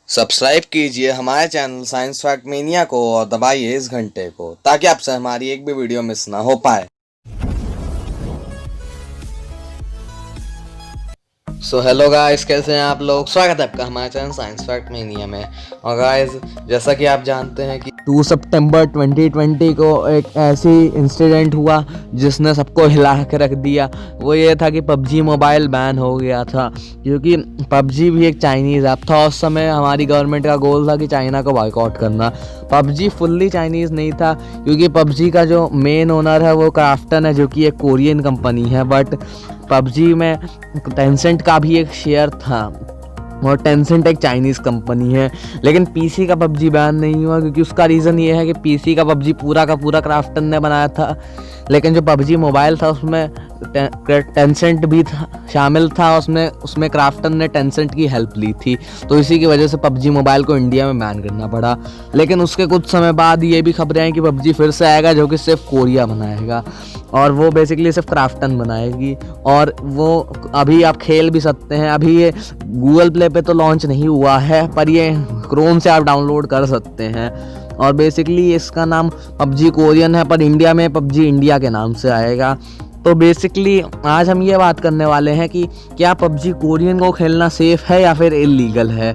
Subscribe कीजिए हमारे channel science fact mania को और दबाइए इस घंटे को ताकि आपसे हमारी एक भी वीडियो मिस ना हो पाए। सो हेलो गाइस, कैसे हैं आप लोग। स्वागत है आपका हमारे चैनल साइंस फैक्ट मेनिया में। और गाइस, जैसा कि आप जानते हैं कि 2 सितंबर 2020 को एक ऐसी इंसिडेंट हुआ जिसने सबको हिला के रख दिया। वो ये था कि पबजी मोबाइल बैन हो गया था, क्योंकि पबजी भी एक चाइनीज़ ऐप था। उस समय हमारी गवर्नमेंट का गोल था कि चाइना को बॉयकॉट करना। पबजी फुल्ली चाइनीज़ नहीं था, क्योंकि पबजी का जो मेन ओनर है वो क्राफ्टन है, जो कि एक कोरियन कंपनी है। बट पबजी में टेंसेंट का भी एक शेयर था और टेंसेंट एक चाइनीज़ कंपनी है। लेकिन पीसी का पबजी बैन नहीं हुआ, क्योंकि उसका रीज़न ये है कि पीसी का पबजी पूरा का पूरा क्राफ्टन ने बनाया था, लेकिन जो पबजी मोबाइल था उसमें टेंसेंट भी था, शामिल था। उसमें क्राफ्टन ने टेंसेंट की हेल्प ली थी, तो इसी की वजह से पबजी मोबाइल को इंडिया में बैन करना पड़ा। लेकिन उसके कुछ समय बाद ये भी खबरें हैं कि पबजी फिर से आएगा, जो कि सिर्फ कोरिया बनाएगा और वो बेसिकली सिर्फ क्राफ्टन बनाएगी। और वो अभी आप खेल भी सकते हैं। अभी ये गूगल प्ले पे तो लॉन्च नहीं हुआ है, पर ये क्रोम से आप डाउनलोड कर सकते हैं। और बेसिकली इसका नाम पबजी कोरियन है, पर इंडिया में पबजी इंडिया के नाम से आएगा। तो बेसिकली आज हम ये बात करने वाले हैं कि क्या पबजी कोरियन को खेलना सेफ़ है या फिर इलीगल है,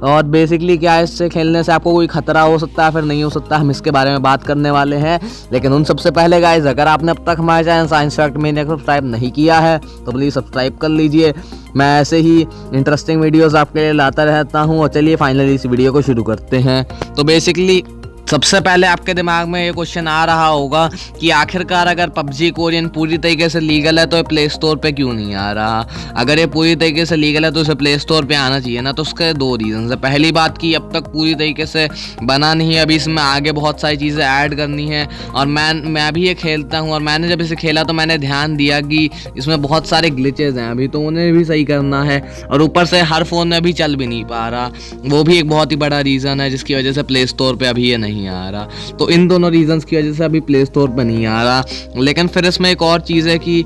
और बेसिकली क्या इससे खेलने से आपको कोई ख़तरा हो सकता है फिर नहीं हो सकता, हम इसके बारे में बात करने वाले हैं। लेकिन उन सबसे पहले गाइस, अगर आपने अब तक हमारे चैनल साइंस फैक्ट मेनिया को सब्सक्राइब नहीं किया है तो प्लीज़ सब्सक्राइब कर लीजिए। मैं ऐसे ही इंटरेस्टिंग वीडियोस आपके लिए लाता रहता हूँ। और चलिए फाइनली इस वीडियो को शुरू करते हैं। तो बेसिकली सबसे पहले आपके दिमाग में ये क्वेश्चन आ रहा होगा कि आखिरकार अगर पबजी कोरियन पूरी तरीके से लीगल है तो ये प्ले स्टोर पे क्यों नहीं आ रहा। अगर ये पूरी तरीके से लीगल है तो इसे प्ले स्टोर पे आना चाहिए ना। तो उसके दो रीज़न है। पहली बात कि अब तक पूरी तरीके से बना नहीं है, अभी इसमें आगे बहुत सारी चीज़ें ऐड करनी है। और मैं भी ये खेलता हूँ, और मैंने जब इसे खेला तो मैंने ध्यान दिया कि इसमें बहुत सारे ग्लिचेज हैं अभी, तो उन्हें भी सही करना है। और ऊपर से हर फ़ोन में अभी चल भी नहीं पा रहा, वो भी एक बहुत ही बड़ा रीज़न है जिसकी वजह से प्ले स्टोर पर अभी ये नहीं आ रहा। तो इन दोनों रीजंस की वजह से अभी प्ले स्टोर पर नहीं आ रहा। लेकिन फिर इसमें एक और चीज़ है कि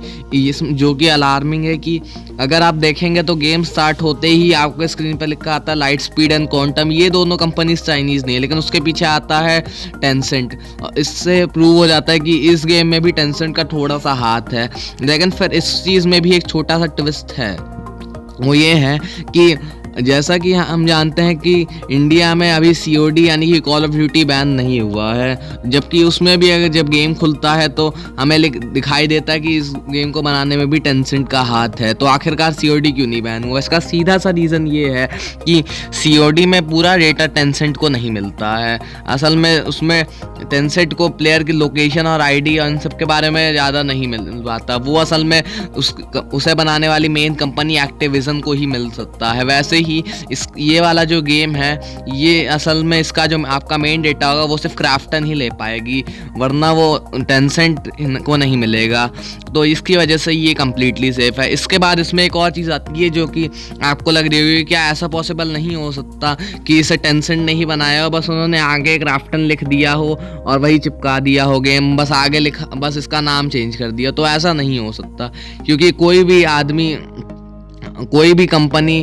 जो कि अलार्मिंग है कि अगर आप देखेंगे तो गेम स्टार्ट होते ही आपको स्क्रीन पर लिखा आता है लाइट स्पीड एंड क्वांटम। ये दोनों कंपनीज चाइनीज़ नहीं है, लेकिन उसके पीछे आता है टेंसेंट। इससे प्रूव हो जाता है कि इस गेम में भी टेंसेंट का थोड़ा सा हाथ है। लेकिन फिर इस चीज़ में भी एक छोटा सा ट्विस्ट है, वो ये है कि जैसा कि हम जानते हैं कि इंडिया में अभी COD यानी कि कॉल ऑफ ड्यूटी बैन नहीं हुआ है, जबकि उसमें भी अगर जब गेम खुलता है तो हमें दिखाई देता है कि इस गेम को बनाने में भी टेंसेंट का हाथ है। तो आखिरकार COD क्यों नहीं बैन हुआ? इसका सीधा सा रीज़न ये है कि COD में पूरा डेटा टेंसेंट को नहीं मिलता है। असल में उसमें टेंसेंट को प्लेयर की लोकेशन और ID और इन सब के बारे में ज़्यादा नहीं मिल पाता। वो असल में उसे बनाने वाली मेन कंपनी एक्टिविजन को ही मिल सकता है। वैसे ही ये वाला जो गेम है, ये असल में इसका जो आपका मेन डेटा होगा वो सिर्फ क्राफ्टन ही ले पाएगी, वरना वो टेंसेंट को नहीं मिलेगा। तो इसकी वजह से ये कम्प्लीटली सेफ है। इसके बाद इसमें एक और चीज़ आती है जो कि आपको लग रही होगी, क्या ऐसा पॉसिबल नहीं हो सकता कि इसे टेंसेंट नहीं बनाया हो, बस उन्होंने आगे क्राफ्टन लिख दिया हो और वही चिपका दिया हो गेम, बस आगे लिखा, बस इसका नाम चेंज कर दिया। तो ऐसा नहीं हो सकता, क्योंकि कोई भी आदमी, कोई भी कंपनी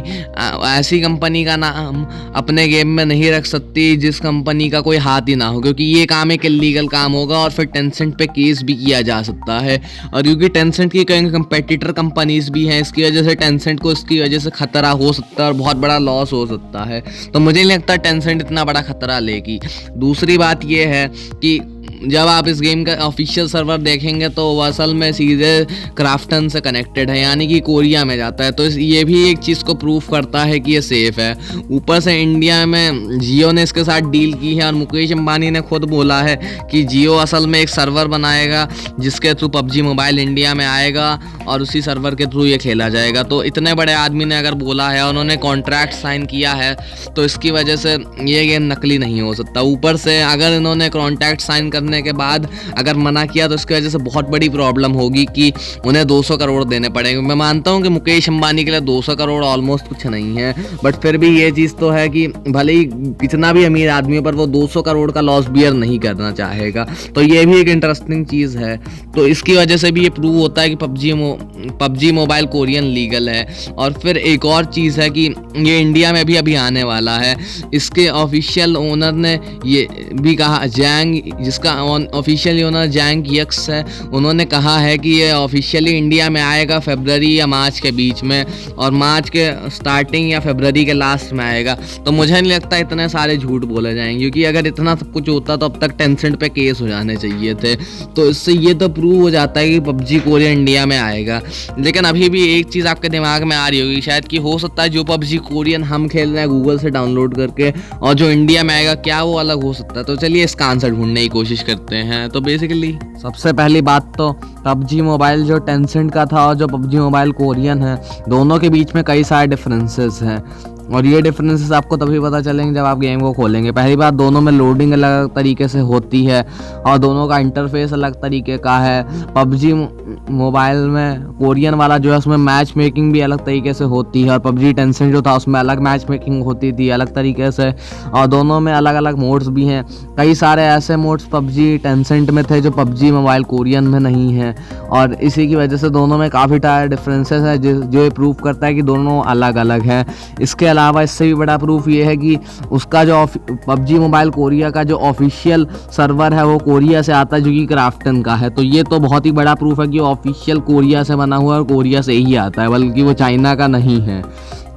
ऐसी कंपनी का नाम अपने गेम में नहीं रख सकती जिस कंपनी का कोई हाथ ही ना हो, क्योंकि ये काम एक इलीगल काम होगा और फिर टेंसेंट पे केस भी किया जा सकता है। और क्योंकि टेंसेंट की कई कंपेटिटर कंपनीज भी हैं, इसकी वजह से टेंसेंट को इसकी वजह से खतरा हो सकता है और बहुत बड़ा लॉस हो सकता है। तो मुझे नहीं लगता टेंसेंट इतना बड़ा खतरा लेगी। दूसरी बात ये है कि जब आप इस गेम का ऑफिशियल सर्वर देखेंगे तो वो असल में सीधे क्राफ्टन से कनेक्टेड है, यानी कि कोरिया में जाता है। तो ये भी एक चीज़ को प्रूफ करता है कि ये सेफ़ है। ऊपर से इंडिया में जियो ने इसके साथ डील की है, और मुकेश अंबानी ने खुद बोला है कि जियो असल में एक सर्वर बनाएगा जिसके थ्रू पबजी मोबाइल इंडिया में आएगा और उसी सर्वर के थ्रू ये खेला जाएगा। तो इतने बड़े आदमी ने अगर बोला है और उन्होंने कॉन्ट्रैक्ट साइन किया है, तो इसकी वजह से ये गेम नकली नहीं हो सकता। ऊपर से अगर इन्होंने कॉन्ट्रैक्ट साइन करने करने के बाद अगर मना किया तो इसकी वजह से बहुत बड़ी प्रॉब्लम होगी कि उन्हें 200 करोड़ देने पड़ेंगे। मैं मानता हूँ कि मुकेश अंबानी के लिए 200 करोड़ ऑलमोस्ट कुछ नहीं है, बट फिर भी ये चीज़ तो है कि भले ही कितना भी अमीर आदमी हो पर वो 200 करोड़ का लॉस बियर नहीं करना चाहेगा। तो ये भी एक इंटरेस्टिंग चीज़ है। तो इसकी वजह से भी ये प्रूव होता है कि पबजी मोबाइल कोरियन लीगल है। और फिर एक और चीज़ है कि ये इंडिया में भी अभी आने वाला है। इसके ऑफिशियल ओनर ने ये भी कहा, जैंग, जिसका ऑफिशियल ओनर जैंग यक्स है, उन्होंने कहा है कि ये ऑफिशियली इंडिया में आएगा फरवरी या मार्च के बीच में, और मार्च के स्टार्टिंग या फरवरी के लास्ट में आएगा। तो मुझे नहीं लगता इतने सारे झूठ बोले जाएंगे, क्योंकि अगर इतना सब कुछ होता तो अब तक टेंसेंट पे केस हो जाने चाहिए थे। तो इससे ये तो प्रूव हो जाता है कि पबजी कोरिया इंडिया में आएगा। लेकिन अभी भी एक चीज़ आपके दिमाग में आ रही होगी शायद कि हो सकता है जो पबजी कोरियन हम खेल रहे हैं गूगल से डाउनलोड करके और जो इंडिया में आएगा क्या वो अलग हो सकता है। तो चलिए इसका आंसर ढूंढने की कोशिश करते हैं। तो बेसिकली सबसे पहली बात तो पबजी मोबाइल जो टेंसेंट का था और जो पबजी मोबाइल कोरियन है, दोनों के बीच में कई सारे डिफरेंसेस हैं, और ये डिफरेंसेस आपको तभी पता चलेंगे जब आप गेम को खोलेंगे। पहली बात, दोनों में लोडिंग अलग अलग तरीके से होती है और दोनों का इंटरफेस अलग तरीके का है। पबजी मोबाइल में कोरियन वाला जो है उसमें मैच मेकिंग भी अलग तरीके से होती है, और पबजी टेंसेंट जो था उसमें अलग मैच मेकिंग होती थी अलग तरीके से, और दोनों में अलग अलग मोड्स भी हैं। कई सारे ऐसे मोड्स पबजी टेंसेंट में थे जो पबजी मोबाइल कोरियन में नहीं है, और इसी की वजह से दोनों में काफ़ी सारे डिफरेंसेस हैं जो ये प्रूव करता है कि दोनों अलग अलग हैं। इसके अलावा इससे भी बड़ा प्रूफ ये है कि उसका जो पबजी मोबाइल कोरिया का जो ऑफिशियल सर्वर है वो कोरिया से आता है, जो कि क्राफ्टन का है। तो ये तो बहुत ही बड़ा प्रूफ है कि ऑफिशियल कोरिया से बना हुआ है और कोरिया से ही आता है, बल्कि वो चाइना का नहीं है।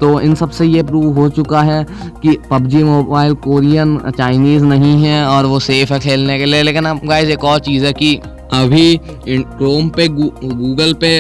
तो इन सब से ये प्रूव हो चुका है कि पबजी मोबाइल कोरियन चाइनीज़ नहीं है और वो सेफ़ है खेलने के लिए। लेकिन अब गाइस एक और चीज़ है कि अभी क्रोम पे गूगल पे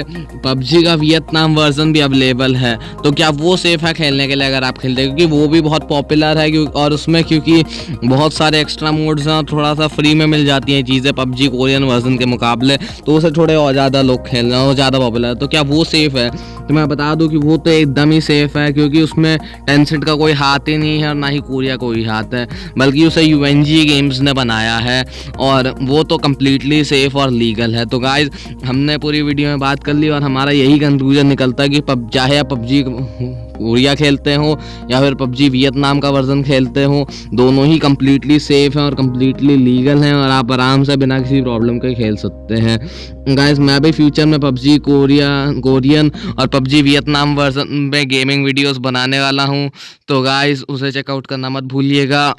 पबजी का वियतनाम वर्जन भी अवेलेबल है, तो क्या वो सेफ़ है खेलने के लिए अगर आप खेलते हैं, क्योंकि वो भी बहुत पॉपुलर है और उसमें क्योंकि बहुत सारे एक्स्ट्रा मोड्स हैं, थोड़ा सा फ्री में मिल जाती हैं चीज़ें पबजी कोरियन वर्जन के मुकाबले, तो उसे थोड़े और ज़्यादा लोग खेल रहे हैं और ज़्यादा पॉपुलर है। तो क्या वो सेफ़ है? तो मैं बता दूं कि वो तो एकदम ही सेफ़ है, क्योंकि उसमें टेंसेंट का कोई हाथ ही नहीं है और ना ही कोरिया कोई हाथ है, बल्कि उसे UNG गेम्स ने बनाया है और वो तो कम्प्लीटली सेफ़ और लीगल है। तो गाइज हमने पूरी वीडियो में बात कर ली और हमारा यही कंक्लूजन निकलता है कि चाहे आप पबजी कोरिया खेलते हो या फिर पबजी वियतनाम का वर्जन खेलते हो, दोनों ही कम्प्लीटली सेफ़ हैं और कम्प्लीटली लीगल हैं और आप आराम से बिना किसी प्रॉब्लम के खेल सकते हैं। गाइस मैं भी फ्यूचर में पबजी कोरियन और पबजी वियतनाम वर्जन में गेमिंग वीडियोस बनाने वाला हूं, तो गाइस उसे चेकआउट करना मत भूलिएगा।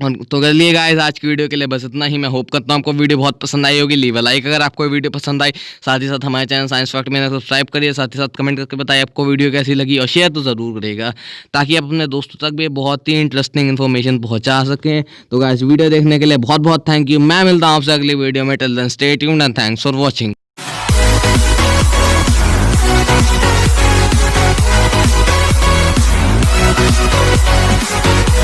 तो चलिए गाइस आज की वीडियो के लिए बस इतना ही। मैं होप करता हूँ आपको वीडियो बहुत पसंद आई होगी। लीव अ लाइक अगर आपको वीडियो पसंद आई, साथ ही साथ हमारे चैनल साइंस फैक्ट में सब्सक्राइब करिए, साथ ही साथ कमेंट करके बताइए आपको वीडियो कैसी लगी, और शेयर तो ज़रूर करिएगा ताकि आप अपने दोस्तों तक भी बहुत ही इंटरेस्टिंग इन्फॉर्मेशन पहुँचा सकें। तो गाइस वीडियो देखने के लिए बहुत बहुत थैंक यू। मैं मिलता हूँ आपसे अगली वीडियो में। Till then stay tuned and thanks for watching.